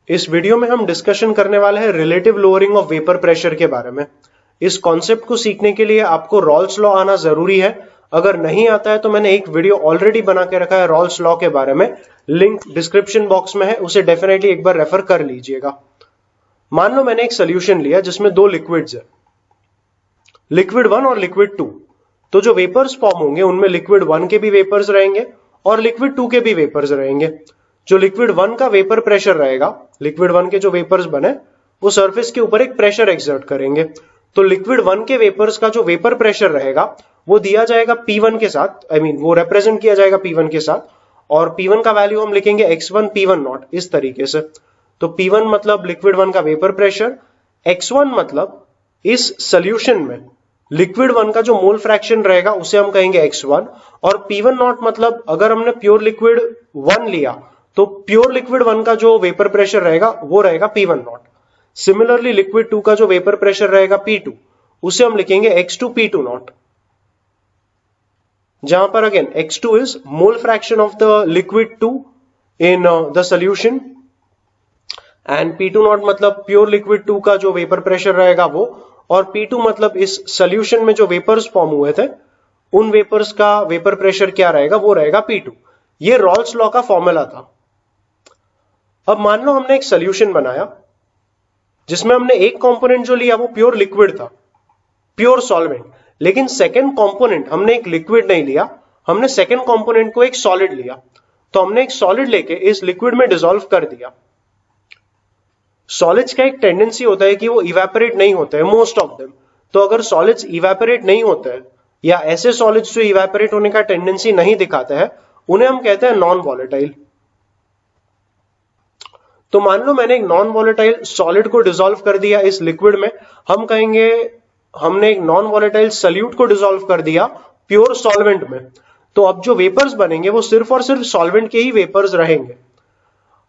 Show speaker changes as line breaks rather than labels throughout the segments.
इस वीडियो में हम डिस्कशन करने वाले हैं relative lowering of vapour pressure के बारे में। इस कॉन्सेप्ट को सीखने के लिए आपको रॉल्स लॉ आना जरूरी है। अगर नहीं आता है तो मैंने एक वीडियो ऑलरेडी बना के रखा है रॉल्स लॉ के बारे में, लिंक डिस्क्रिप्शन बॉक्स में है, उसे डेफिनेटली एक बार रेफर कर लीजिएगा। मान लो मैंने एक सोल्यूशन लिया जिसमें दो लिक्विड्स है, लिक्विड 1 और लिक्विड 2। तो जो वेपर्स फॉर्म होंगे उनमें लिक्विड 1 के भी वेपर्स रहेंगे और लिक्विड 2 के भी वेपर्स रहेंगे। जो लिक्विड 1 का वेपर प्रेशर रहेगा, लिक्विड 1 के जो वेपर्स बने वो सरफेस के ऊपर एक प्रेशर एक्सर्ट करेंगे। तो लिक्विड 1 के वेपर्स का जो वेपर प्रेशर रहेगा वो दिया जाएगा P1 के साथ, वो रिप्रेजेंट किया जाएगा P1 के साथ, और P1 का वैल्यू हम लिखेंगे x1 P1 नॉट इस तरीके से। तो P1 मतलब लिक्विड 1 का वेपर प्रेशर, x1 मतलब इस सोल्यूशन में लिक्विड 1 का जो मोल फ्रैक्शन रहेगा उसे हम कहेंगे x1, और P1 नॉट मतलब अगर हमने प्योर लिक्विड 1 लिया तो प्योर लिक्विड 1 का जो वेपर प्रेशर रहेगा वो रहेगा P1 नॉट। सिमिलरली लिक्विड 2 का जो वेपर प्रेशर रहेगा P2, उसे हम लिखेंगे x2 P2 नॉट, जहां पर again x2 is mole fraction of the liquid 2 in the solution, and P2 not मतलब प्योर लिक्विड 2 का जो वेपर प्रेशर रहेगा वो, और P2 मतलब इस सोल्यूशन में जो वेपर्स फॉर्म हुए थे उन वेपर्स का वेपर प्रेशर क्या रहेगा, वो रहेगा P2। ये रॉल्स लॉ का फॉर्मूला था। अब मान लो हमने एक सोल्यूशन बनाया जिसमें हमने एक कंपोनेंट जो लिया वो प्योर लिक्विड था, प्योर सॉल्वेंट, लेकिन सेकंड कंपोनेंट हमने एक लिक्विड नहीं लिया, हमने सेकंड कंपोनेंट को एक सॉलिड लिया। तो हमने एक सॉलिड लेके इस लिक्विड में डिसॉल्व कर दिया। सॉलिड्स का एक टेंडेंसी होता है कि वो इवेपोरेट नहीं होते हैं, मोस्ट ऑफ देम। तो अगर सॉलिड्स इवेपोरेट नहीं होते हैं या ऐसे सॉलिड्स जो इवेपोरेट होने का टेंडेंसी नहीं दिखाते हैं उन्हें हम कहते हैं नॉन वॉलेटाइल। तो मान लो मैंने एक नॉन वॉलेटाइल सॉलिड को डिसॉल्व कर दिया इस लिक्विड में, हम कहेंगे हमने एक नॉन वॉलेटाइल सॉल्यूट को डिसॉल्व कर दिया प्योर सॉल्वेंट में। तो अब जो वेपर्स बनेंगे वो सिर्फ और सिर्फ सॉल्वेंट के ही वेपर्स रहेंगे।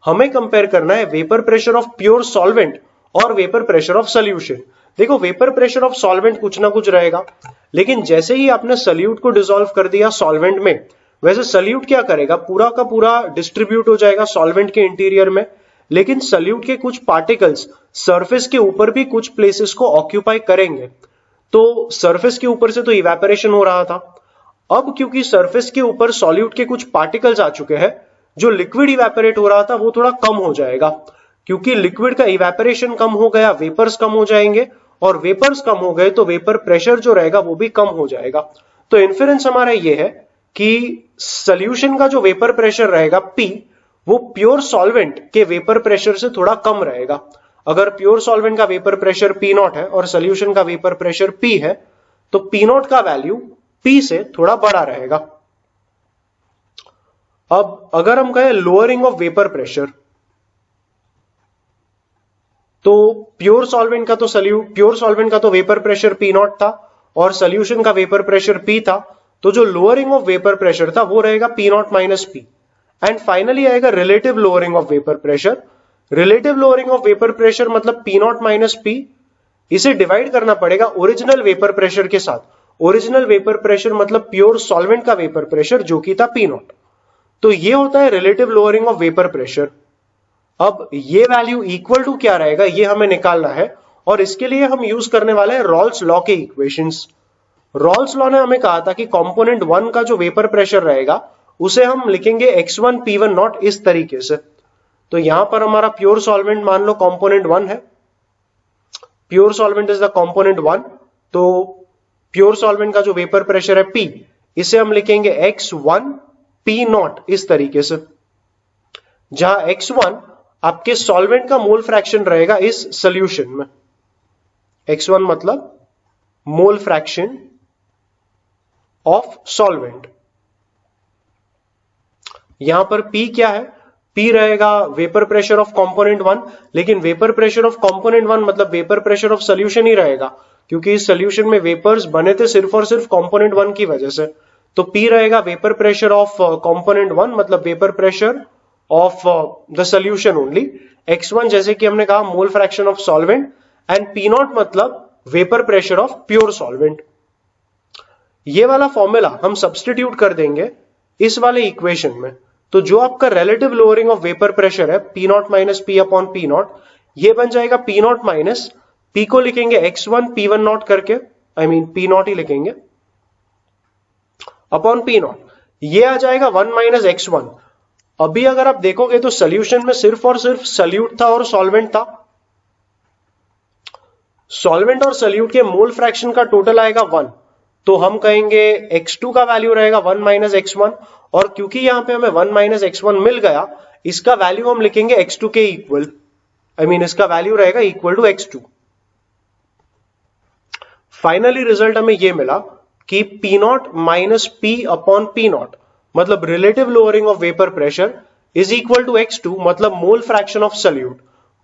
हमें कंपेयर करना है vapour pressure of pure solvent और वेपर प्रेशर ऑफ सोल्यूशन। देखो वेपर प्रेशर ऑफ सॉल्वेंट कुछ ना कुछ रहेगा, लेकिन जैसे ही आपने सोल्यूट को डिसॉल्व कर दिया सॉल्वेंट में, वैसे सोल्यूट क्या करेगा, पूरा का पूरा डिस्ट्रीब्यूट हो जाएगा सॉल्वेंट के इंटीरियर में, लेकिन सोल्यूट के कुछ पार्टिकल्स सरफेस के ऊपर भी कुछ प्लेसेस को ऑक्यूपाई करेंगे। तो सरफेस के ऊपर से तो इवेपोरेशन हो रहा था, अब क्योंकि सरफेस के ऊपर सॉल्यूट के कुछ पार्टिकल्स आ चुके हैं, जो लिक्विड इवेपोरेट हो रहा था वो थोड़ा कम हो जाएगा। क्योंकि लिक्विड का इवेपोरेशन कम हो गया, वेपर्स कम हो जाएंगे, और वेपर्स कम हो गए तो वेपर प्रेशर जो रहेगा वो भी कम हो जाएगा। तो इन्फेरेंस हमारा ये है कि सोल्यूशन का जो वेपर प्रेशर रहेगा P, वो प्योर सॉल्वेंट के वेपर प्रेशर से थोड़ा कम रहेगा। अगर प्योर सॉल्वेंट का वेपर प्रेशर P नॉट है और सोल्यूशन का वेपर प्रेशर P है, तो P नॉट का वैल्यू P से थोड़ा बड़ा रहेगा। अब अगर हम कहें लोअरिंग ऑफ वेपर प्रेशर, तो प्योर सॉल्वेंट का तो वेपर प्रेशर P नॉट था और सोल्यूशन का वेपर प्रेशर P था। तो जो लोअरिंग ऑफ वेपर प्रेशर था वो रहेगा P not minus P। And finally आएगा relative lowering of vapour pressure. Relative lowering of vapour pressure मतलब P नॉट माइनस P। इसे डिवाइड करना पड़ेगा ओरिजिनल वेपर प्रेशर के साथ। ओरिजिनल वेपर प्रेशर मतलब प्योर सॉल्वेंट का वेपर प्रेशर जो कि था P नॉट। तो ये होता है relative lowering of vapour pressure. अब ये वैल्यू इक्वल टू क्या रहेगा ये हमें निकालना है, और इसके लिए हम यूज करने वाले हैं रॉल्स लॉ के इक्वेशंस। रॉल्स लॉ ने हमें कहा था कि कंपोनेंट 1 का जो वेपर प्रेशर रहेगा उसे हम लिखेंगे x1 P1 नॉट इस तरीके से। तो यहां पर हमारा प्योर सॉल्वेंट मान लो कंपोनेंट 1 है, pure solvent is the component 1। तो प्योर सॉल्वेंट का जो वेपर प्रेशर है P, इसे हम लिखेंगे x1 P नॉट इस तरीके से, जहां x1 आपके सॉल्वेंट का मोल फ्रैक्शन रहेगा इस सोल्यूशन में। x1 मतलब मोल फ्रैक्शन ऑफ सॉल्वेंट। यहां पर P क्या है, P रहेगा वेपर प्रेशर ऑफ कंपोनेंट 1, लेकिन वेपर प्रेशर ऑफ कंपोनेंट 1 मतलब वेपर प्रेशर ऑफ सोल्यूशन ही रहेगा, क्योंकि इस सोल्यूशन में वेपर्स बने थे सिर्फ और सिर्फ कंपोनेंट 1 की वजह से। तो P रहेगा वेपर प्रेशर ऑफ कंपोनेंट 1 मतलब vapour pressure of the solution only. x1 जैसे कि हमने कहा mole fraction of solvent, and P not मतलब vapour pressure of pure solvent. ये वाला फॉर्मूला हम सब्स्टिट्यूट कर देंगे इस वाले इक्वेशन में। तो जो आपका relative lowering of vapour pressure है P not minus P upon P not, ये बन जाएगा पी नॉट माइनस, पी को लिखेंगे x1 p1 नॉट करके, आई मीन पी नॉट ही लिखेंगे, अपॉन पी नॉट, ये आ जाएगा 1 माइनस x1। अभी अगर आप देखोगे तो सोल्यूशन में सिर्फ और सिर्फ सल्यूट था और सॉल्वेंट था। सॉल्वेंट और सल्यूट के मोल फ्रैक्शन का टोटल आएगा 1, तो हम कहेंगे x2 का वैल्यू रहेगा 1 माइनस x1, और क्योंकि यहां पे हमें 1 माइनस x1 मिल गया, इसका वैल्यू हम लिखेंगे x2 के इक्वल, आई मीन इसका वैल्यू रहेगा equal to x2। Finally result हमें यह मिला कि P not minus P upon P not मतलब relative lowering of vapour pressure is equal to x2 मतलब mole fraction of solute.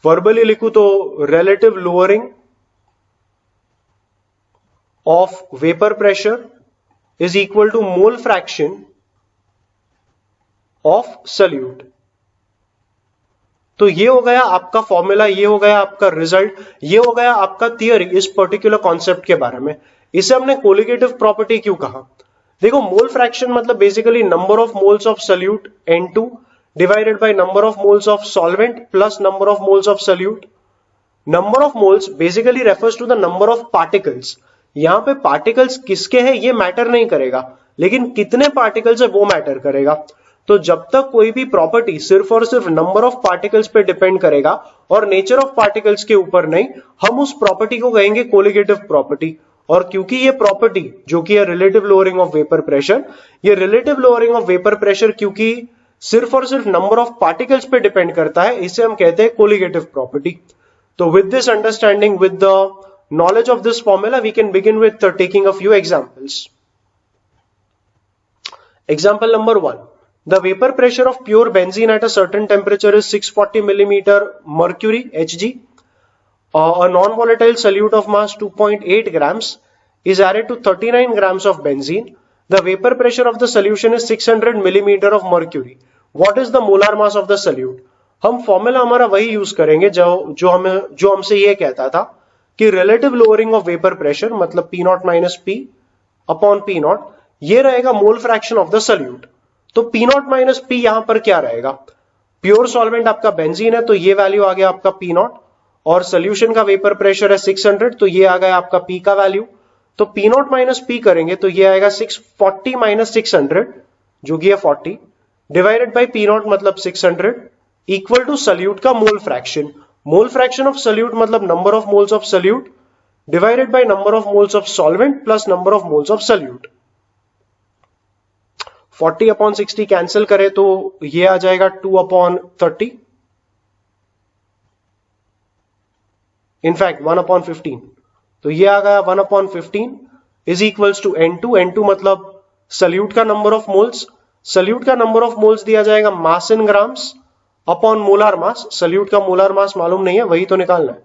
Verbally लिखूं तो relative lowering of vapour pressure is equal to mole fraction of solute. तो ये हो गया आपका formula, ये हो गया आपका रिजल्ट, ये हो गया आपका थियरी इस पर्टिकुलर कॉन्सेप्ट के बारे में। इसे हमने कोलिगेटिव प्रॉपर्टी क्यों कहा? देखो, मोल फ्रैक्शन मतलब basically number of moles of solute N2 divided by number of moles of solvent plus number of moles of solute. Number of moles basically refers to the number of particles. यहां पे particles किसके हैं ये matter नहीं करेगा, लेकिन कितने particles है वो मैटर करेगा। तो जब तक कोई भी प्रॉपर्टी सिर्फ और सिर्फ नंबर ऑफ पार्टिकल्स पे डिपेंड करेगा और नेचर ऑफ पार्टिकल्स के ऊपर नहीं, हम उस प्रॉपर्टी को कहेंगे कोलिगेटिव प्रॉपर्टी। और क्योंकि ये प्रॉपर्टी जो कि है relative lowering of vapour pressure, ये relative lowering of vapour pressure क्योंकि सिर्फ और सिर्फ नंबर ऑफ पार्टिकल्स पे डिपेंड करता है, इसे हम कहते हैं कोलिगेटिव प्रॉपर्टी। तो with this understanding, with the knowledge of this formula, we can begin with taking a few examples. Example number 1. The vapor pressure of pure benzene at a certain temperature is 640 millimeter mercury Hg. A non-volatile solute of mass 2.8 grams is added to 39 grams of benzene. The vapor pressure of the solution is 600 millimeter of mercury. What is the molar mass of the solute? हम formula हमारा वही use करेंगे जो हमसे ये कहता था कि relative lowering of vapour pressure मतलब P not minus P upon P not, ये रहेगा mole fraction of the solute. तो पी नॉट माइनस पी यहां पर क्या रहेगा? प्योर सॉल्वेंट आपका बेंजीन है तो ये वैल्यू आ गया आपका पी नॉट, और सोल्यूशन का वेपर प्रेशर है 600 तो ये आ गया आपका पी का वैल्यू। तो पी नॉट माइनस पी करेंगे तो ये आएगा 640 माइनस 600 जो कि है 40 डिवाइडेड बाई पी नॉट मतलब 600 इक्वल टू सल्यूट का mole fraction. Mole fraction of solute मतलब number of moles of solute divided by number of moles of solvent plus number of moles of solute. 40 upon 60 cancel करें तो ये आ जाएगा 2 upon 30, in fact 1 upon 15, तो ये आ गया 1 upon 15 is equals to N2। N2 मतलब सल्यूट का नंबर ऑफ मोल्स, सल्यूट का नंबर ऑफ मोल्स दिया जाएगा mass in grams upon molar mass. Solute का मोलार मास मालूम नहीं है, वही तो निकालना है।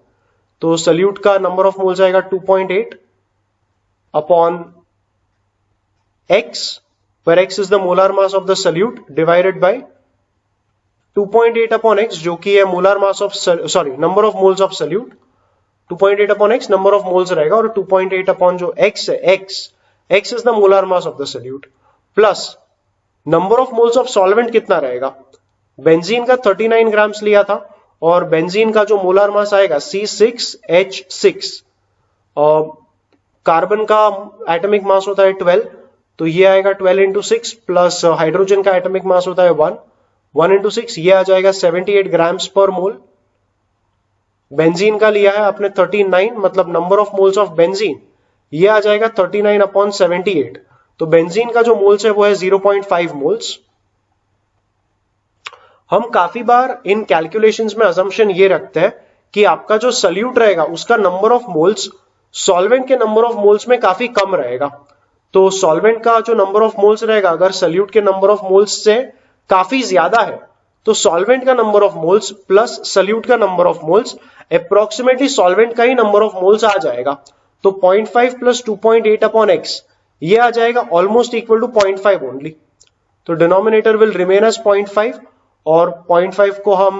तो सल्यूट का नंबर ऑफ मोल्स आएगा 2.8 upon x, where x is the molar mass of the solute divided by 2.8 upon x जो कि है molar mass of number of moles of solute। 2.8 upon x number of moles रहेगा, और 2.8 upon जो x है x is the molar mass of the solute plus number of moles of solvent कितना रहेगा? Benzene का 39 ग्राम्स लिया था और बेंजीन का जो मोलार मास आएगा C6H6, कार्बन का एटॉमिक मास होता है 12 तो ये आएगा 12 इंटू 6 प्लस हाइड्रोजन का एटॉमिक मास होता है 1 इंटू 6, ये आ जाएगा 78 ग्राम्स पर मोल। बेंजीन का लिया है आपने 39 मतलब number of moles of benzene, ये आ जाएगा 39 अपॉन 78, तो बेंजीन का जो मोल्स है वो है 0.5 मोल्स। हम काफी बार इन कैलकुलेशंस में असम्पशन ये रखते हैं कि आपका जो सल्यूट रहेगा उसका नंबर ऑफ मोल्स सॉल्वेंट के नंबर ऑफ मोल्स में काफी कम रहेगा। तो सॉल्वेंट का जो नंबर ऑफ मोल्स रहेगा अगर सल्यूट के नंबर ऑफ मोल्स से काफी ज्यादा है तो सॉल्वेंट का number of moles plus solute का number of moles approximately solvent का ही नंबर ऑफ मोल्स आ जाएगा। तो 0.5 प्लस 2.8 अपॉन एक्स ये आ जाएगा ऑलमोस्ट इक्वल टू 0.5 ओनली। तो डिनोमिनेटर विल रिमेन एज 0.5 और 0.5 को हम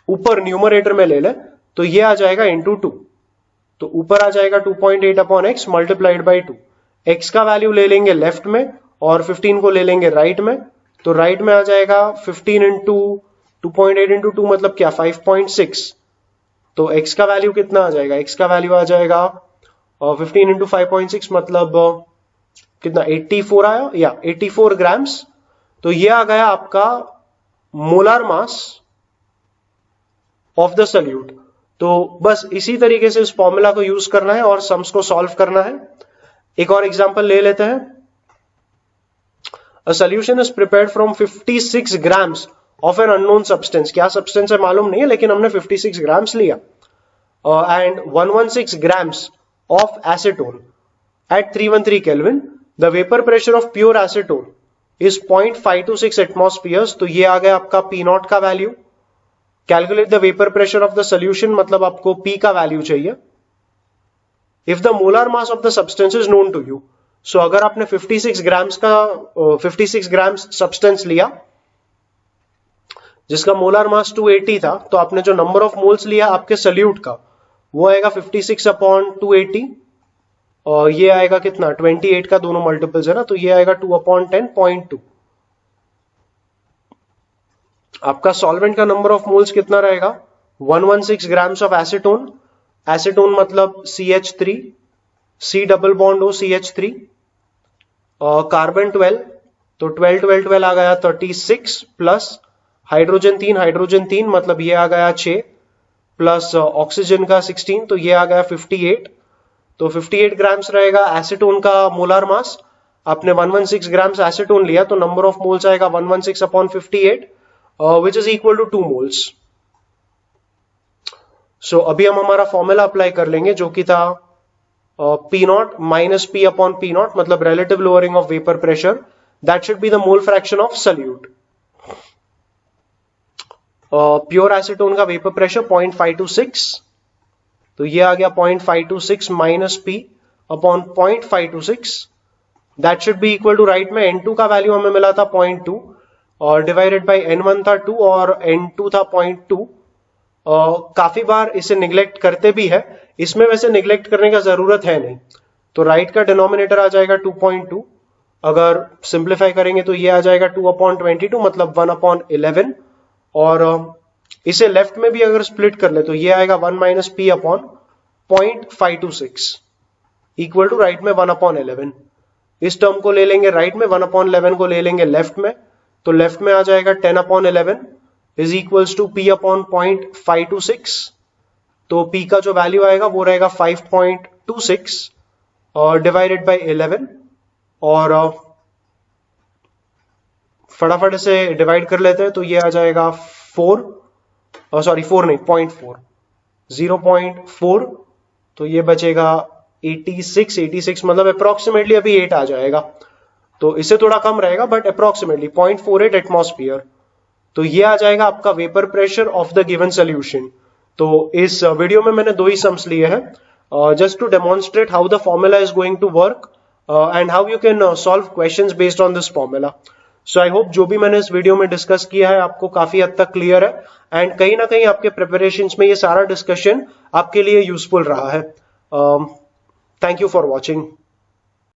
ऊपर न्यूमरेटर में ले लें तो ये आ जाएगा इंटू 2, तो ऊपर आ जाएगा 2.8 upon x multiplied by 2। X का वैल्यू ले लेंगे लेफ्ट में और 15 को ले लेंगे राइट में, तो राइट में आ जाएगा 15 इंटू 2.8 इंटू 2 मतलब क्या 5.6। तो x का वैल्यू कितना आ जाएगा, x का वैल्यू आ जाएगा 15 इंटू 5.6 मतलब कितना 84 आया या 84 ग्राम्स। तो ये आ गया आपका molar mass of the solute. तो बस इसी तरीके से इस फॉर्मूला को यूज करना है और सम्स को सॉल्व करना है। एक और एग्जांपल ले लेते हैं। A solution is prepared from 56 grams of an unknown substance। क्या सब्सटेंस है मालूम नहीं है, लेकिन हमने 56 ग्राम्स लिया। And 116 grams of acetone at 313 Kelvin। The vapor pressure of pure acetone is 0.526 atmospheres। तो ये आ गया आपका P नॉट का value. Calculate the vapour pressure of the solution, मतलब आपको P का वैल्यू चाहिए। If the molar mass of the substance is known to you. So अगर आपने 56 ग्राम्स सब्सटेंस लिया जिसका मोलर मास 280 था, तो आपने जो नंबर ऑफ मोल्स लिया आपके सल्यूट का वो आएगा 56 अपॉन 280 और ये आएगा कितना 28 का दोनों मल्टीपल्स है ना, तो ये आएगा 2 अपॉन 10.2। आपका सॉल्वेंट का नंबर ऑफ मोल्स कितना रहेगा 116 ग्राम्स ऑफ एसीटोन। एसीटोन मतलब CH3, C डबल बॉन्ड हो CH3 और कार्बन 12, तो 12 12 12 आ गया 36 प्लस हाइड्रोजन 3 मतलब ये आ गया 6 प्लस ऑक्सीजन का 16 तो ये आ गया 58। तो 58 ग्राम्स रहेगा एसीटोन का मोलार मास। आपने 116 ग्राम्स एसीटोन लिया तो नंबर ऑफ मोल्स आएगा 116 upon 58 which is equal to 2 moles. So अभी हम हमारा फॉर्मूला अप्लाई कर लेंगे जो कि था P not minus P upon P not मतलब relative lowering of vapour pressure, that should be the mole fraction of solute. Pure acetone का वेपर प्रेशर 0.526, तो ये आ गया 0.526 minus P upon 0.526, that should be equal to right में N2 का value हमें मिला था 0.2 और डिवाइडेड बाय N1 था 2 और N2 था 0.2। काफी बार इसे निग्लेक्ट करते भी है, इसमें वैसे निग्लेक्ट करने का जरूरत है नहीं। तो राइट का डिनोमिनेटर आ जाएगा 2.2, अगर सिंप्लीफाई करेंगे तो ये आ जाएगा 2 अपॉन 22 मतलब 1 अपॉन 11 और इसे लेफ्ट में भी अगर स्प्लिट कर ले तो ये आएगा 1 minus P upon 0.526 equal to right में 1 अपॉन 11। इस टर्म को ले लेंगे राइट में, 1 अपॉन 11 को ले लेंगे लेफ्ट में, तो लेफ्ट में आ जाएगा 10 upon 11 is equals to P upon 0.526। तो P का जो वैल्यू आएगा वो रहेगा 5.26 और डिवाइडेड बाय 11 और फटाफट से डिवाइड कर लेते हैं तो ये आ जाएगा 4 नहीं 0.4 0.4, तो ये बचेगा 86 मतलब अप्रोक्सीमेटली अभी 8 आ जाएगा। तो इससे थोड़ा कम रहेगा बट अप्रोक्सीमेटली 0.48 एटमॉस्फेयर। तो ये आ जाएगा आपका vapour pressure of the given solution. तो इस वीडियो में मैंने 2 ही सम्स लिए हैं just to demonstrate how the formula is going to work and how you can solve questions based on this formula. So I hope जो भी मैंने इस वीडियो में डिस्कस किया है आपको काफी हद तक क्लियर है एंड कहीं ना कहीं आपके प्रिपरेशंस में ये सारा डिस्कशन आपके लिए यूजफुल रहा है। Thank you for watching.